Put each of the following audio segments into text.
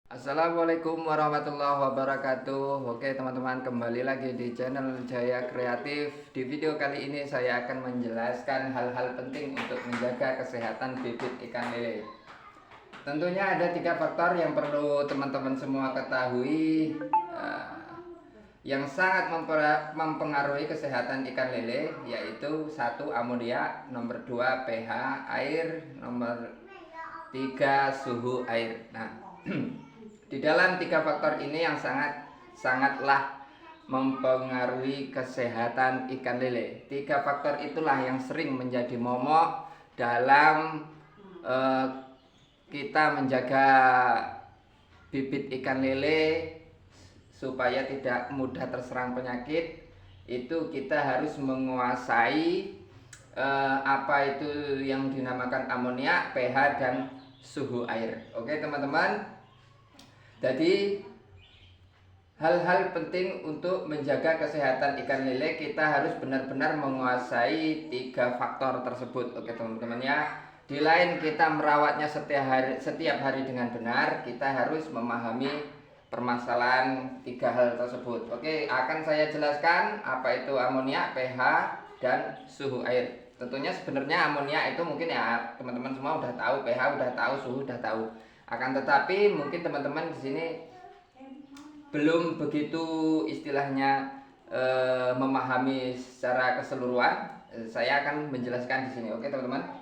Assalamualaikum warahmatullahi wabarakatuh. Oke teman-teman, kembali lagi di channel Jaya Kreatif. Di video kali ini saya akan menjelaskan hal-hal penting untuk menjaga kesehatan bibit ikan lele. Tentunya ada 3 faktor yang perlu teman-teman semua ketahui, yang sangat mempengaruhi kesehatan ikan lele, yaitu 1. Amonia, nomor 2 pH air, nomor 3 suhu air. Nah, di dalam 3 faktor ini yang sangatlah mempengaruhi kesehatan ikan lele. 3 faktor itulah yang sering menjadi momok dalam kita menjaga bibit ikan lele supaya tidak mudah terserang penyakit. Itu kita harus menguasai apa itu yang dinamakan amonia, pH dan suhu air. Oke teman-teman, jadi hal-hal penting untuk menjaga kesehatan ikan lele, kita harus benar-benar menguasai 3 faktor tersebut. Oke teman-teman ya. Di lain kita merawatnya setiap hari dengan benar, kita harus memahami permasalahan 3 hal tersebut. Oke, akan saya jelaskan apa itu amonia, pH dan suhu air. Tentunya sebenarnya amonia itu mungkin ya teman-teman semua udah tahu, pH udah tahu, suhu udah tahu. Akan tetapi mungkin teman-teman di sini belum begitu istilahnya memahami secara keseluruhan. Saya akan menjelaskan di sini. Oke teman-teman.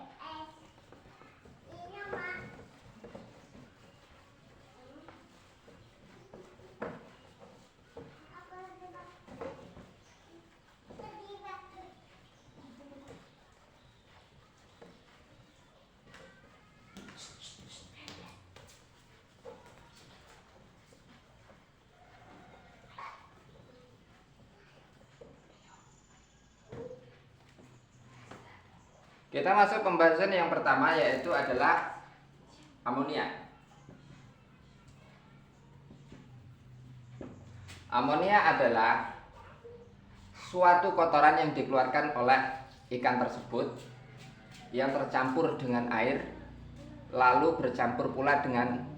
Kita masuk pembahasan yang pertama, yaitu adalah amonia. Amonia adalah suatu kotoran yang dikeluarkan oleh ikan tersebut yang tercampur dengan air, lalu bercampur pula dengan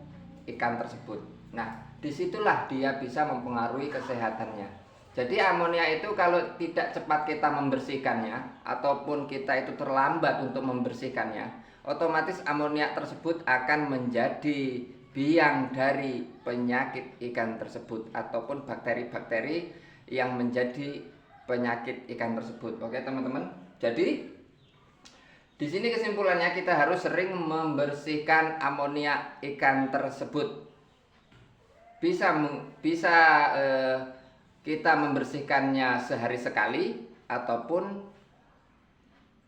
ikan tersebut. Nah, disitulah dia bisa mempengaruhi kesehatannya. Jadi amonia itu kalau tidak cepat kita membersihkannya, ataupun kita itu terlambat untuk membersihkannya, otomatis amonia tersebut akan menjadi biang dari penyakit ikan tersebut ataupun bakteri-bakteri yang menjadi penyakit ikan tersebut. Oke teman-teman. Jadi di sini kesimpulannya kita harus sering membersihkan amonia ikan tersebut. Bisa kita membersihkannya sehari sekali, ataupun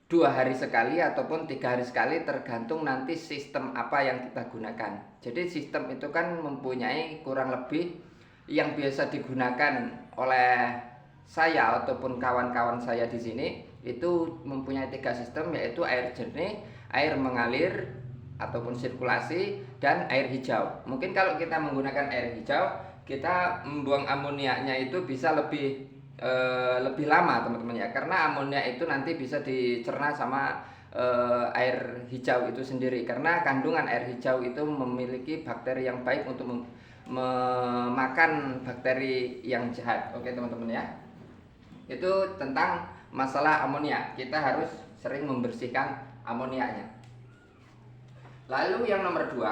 2 hari sekali, ataupun 3 hari sekali, tergantung nanti sistem apa yang kita gunakan. Jadi sistem itu kan mempunyai kurang lebih yang biasa digunakan oleh saya ataupun kawan-kawan saya di sini itu mempunyai 3 sistem, yaitu air jernih, air mengalir ataupun sirkulasi, dan air hijau. Mungkin kalau kita menggunakan air hijau, kita membuang amoniaknya itu bisa lebih lama teman-teman ya, karena amonia itu nanti bisa dicerna sama air hijau itu sendiri, karena kandungan air hijau itu memiliki bakteri yang baik untuk memakan bakteri yang jahat. Oke teman-teman ya, itu tentang masalah amonia. Kita harus sering membersihkan amoniaknya. Lalu yang nomor 2,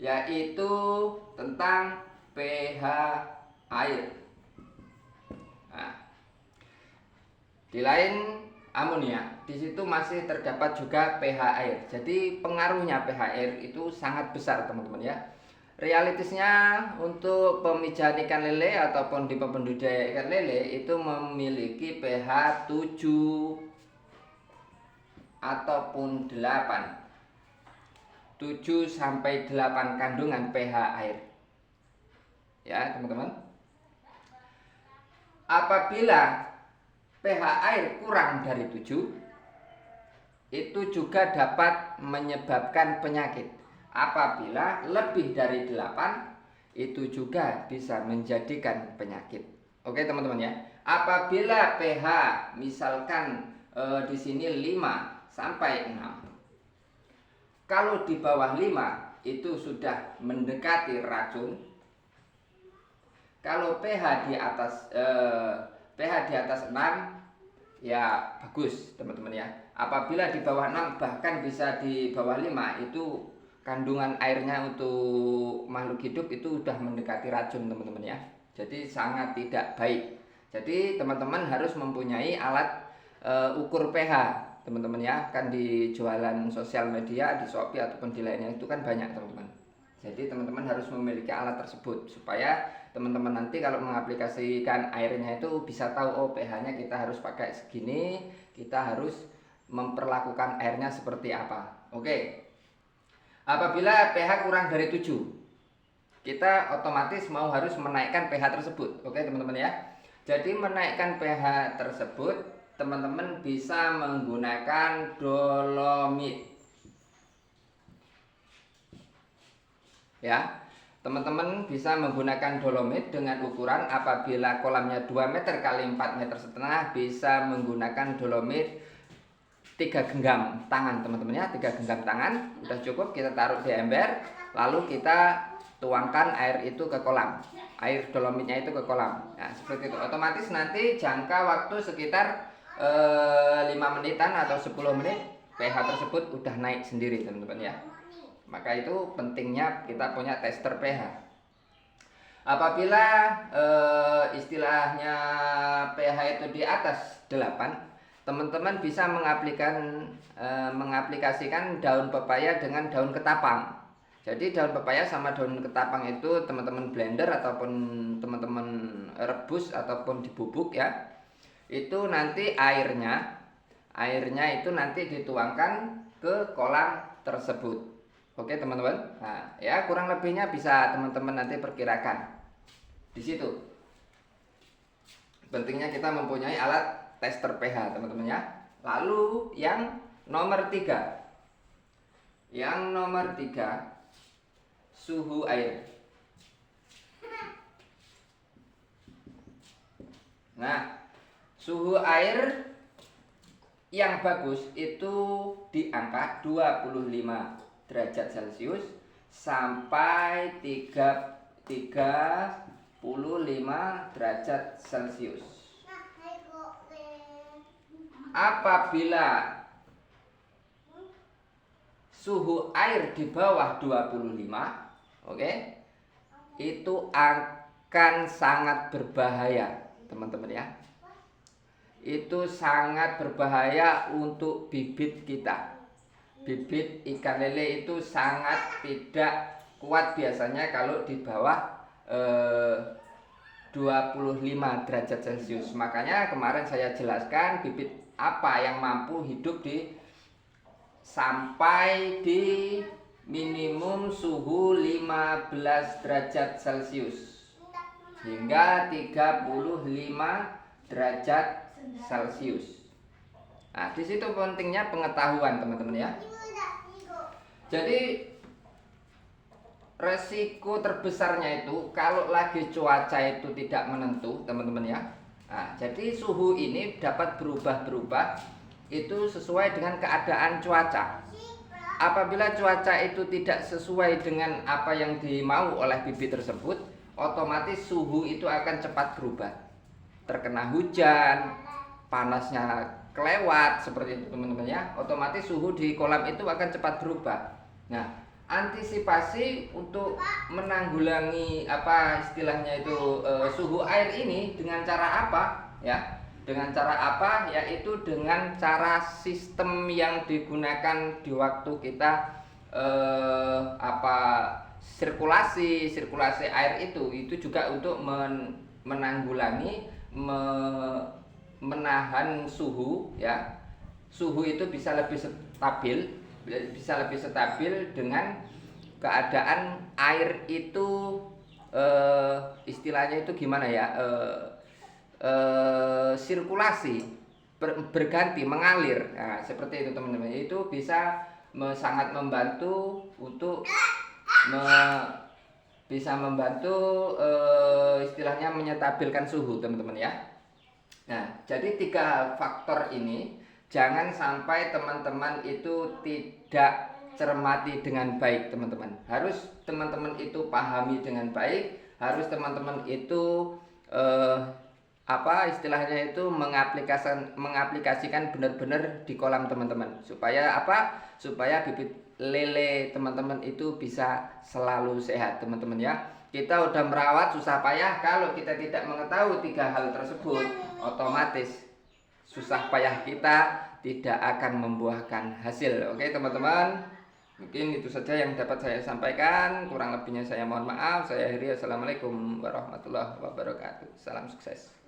yaitu tentang pH air. Nah, di lain amonia, di situ masih terdapat juga pH air. Jadi pengaruhnya pH air itu sangat besar teman-teman ya. Realitasnya untuk pemijahan ikan lele ataupun di pembudidaya ikan lele itu memiliki pH 7 ataupun 8. 7 sampai 8 kandungan pH air. Ya, teman-teman. Apabila pH air kurang dari 7, itu juga dapat menyebabkan penyakit. Apabila lebih dari 8, itu juga bisa menjadikan penyakit. Oke, teman-teman ya. Apabila pH misalkan di sini 5 sampai 6. Kalau di bawah 5, itu sudah mendekati racun. Kalau pH di atas 6 ya bagus teman-teman ya. Apabila di bawah 6 bahkan bisa di bawah 5, itu kandungan airnya untuk makhluk hidup itu sudah mendekati racun teman-teman ya. Jadi sangat tidak baik. Jadi teman-teman harus mempunyai alat ukur pH teman-teman ya. Kan di jualan sosial media, di Shopee ataupun di lainnya itu kan banyak teman-teman. Jadi teman-teman harus memiliki alat tersebut supaya teman-teman nanti kalau mengaplikasikan airnya itu bisa tahu, oh pH-nya kita harus pakai segini, kita harus memperlakukan airnya seperti apa. Oke. Apabila pH kurang dari 7, kita otomatis harus menaikkan pH tersebut. Oke teman-teman ya. Jadi menaikkan pH tersebut, teman-teman bisa menggunakan dolomit. Ya, teman-teman bisa menggunakan dolomit dengan ukuran apabila kolamnya 2 meter kali 4,5 meter, bisa menggunakan dolomit 3 genggam tangan teman-teman ya. 3 genggam tangan udah cukup, kita taruh di ember, lalu kita tuangkan air itu ke kolam, air dolomitnya itu ke kolam. Nah seperti itu, otomatis nanti jangka waktu sekitar 5 menitan atau 10 menit pH tersebut udah naik sendiri teman-teman ya. Maka itu pentingnya kita punya tester pH. Apabila istilahnya pH itu di atas 8, teman-teman bisa mengaplikasikan daun pepaya dengan daun ketapang. Jadi daun pepaya sama daun ketapang itu teman-teman blender ataupun teman-teman rebus ataupun dibubuk ya. Itu nanti airnya itu nanti dituangkan ke kolam tersebut. Oke teman-teman, nah ya kurang lebihnya bisa teman-teman nanti perkirakan di situ. Pentingnya kita mempunyai alat tester pH teman-teman ya. Lalu yang nomor 3, suhu air. Nah suhu air yang bagus itu di angka 25 derajat Celcius sampai 35 derajat Celcius. Apabila suhu air di bawah 25, oke, itu akan sangat berbahaya teman-teman ya. Itu sangat berbahaya untuk bibit kita. Bibit ikan lele itu sangat tidak kuat biasanya kalau di bawah 25 derajat Celcius. Makanya kemarin saya jelaskan bibit apa yang mampu hidup sampai di minimum suhu 15 derajat Celcius hingga 35 derajat Celcius. Nah, di situ pentingnya pengetahuan teman-teman ya. Jadi resiko terbesarnya itu kalau lagi cuaca itu tidak menentu teman-teman ya. Nah, jadi suhu ini dapat berubah-berubah itu sesuai dengan keadaan cuaca. Apabila cuaca itu tidak sesuai dengan apa yang dimau oleh bibit tersebut, otomatis suhu itu akan cepat berubah. Terkena hujan, panasnya kelewat seperti itu teman-teman ya, otomatis suhu di kolam itu akan cepat berubah. Nah, antisipasi untuk menanggulangi istilahnya itu suhu air ini dengan cara apa ya? Dengan cara apa? Yaitu dengan cara sistem yang digunakan di waktu kita sirkulasi air itu juga untuk menanggulangi menahan suhu ya. Suhu itu bisa lebih stabil dengan keadaan air itu istilahnya itu gimana ya, sirkulasi berganti mengalir. Nah, seperti itu teman-teman. Itu bisa sangat membantu untuk istilahnya menyetabilkan suhu teman-teman ya. Nah, jadi 3 faktor ini jangan sampai teman-teman itu tidak cermati dengan baik, teman-teman. Harus teman-teman itu pahami dengan baik, harus teman-teman itu apa istilahnya itu mengaplikasikan benar-benar di kolam teman-teman, supaya apa? Supaya bibit lele teman-teman itu bisa selalu sehat, teman-teman ya. Kita udah merawat susah payah, kalau kita tidak mengetahui 3 hal tersebut, otomatis susah payah kita tidak akan membuahkan hasil. Oke teman-teman, mungkin itu saja yang dapat saya sampaikan. Kurang lebihnya saya mohon maaf. Saya akhiri. Assalamualaikum warahmatullahi wabarakatuh. Salam sukses.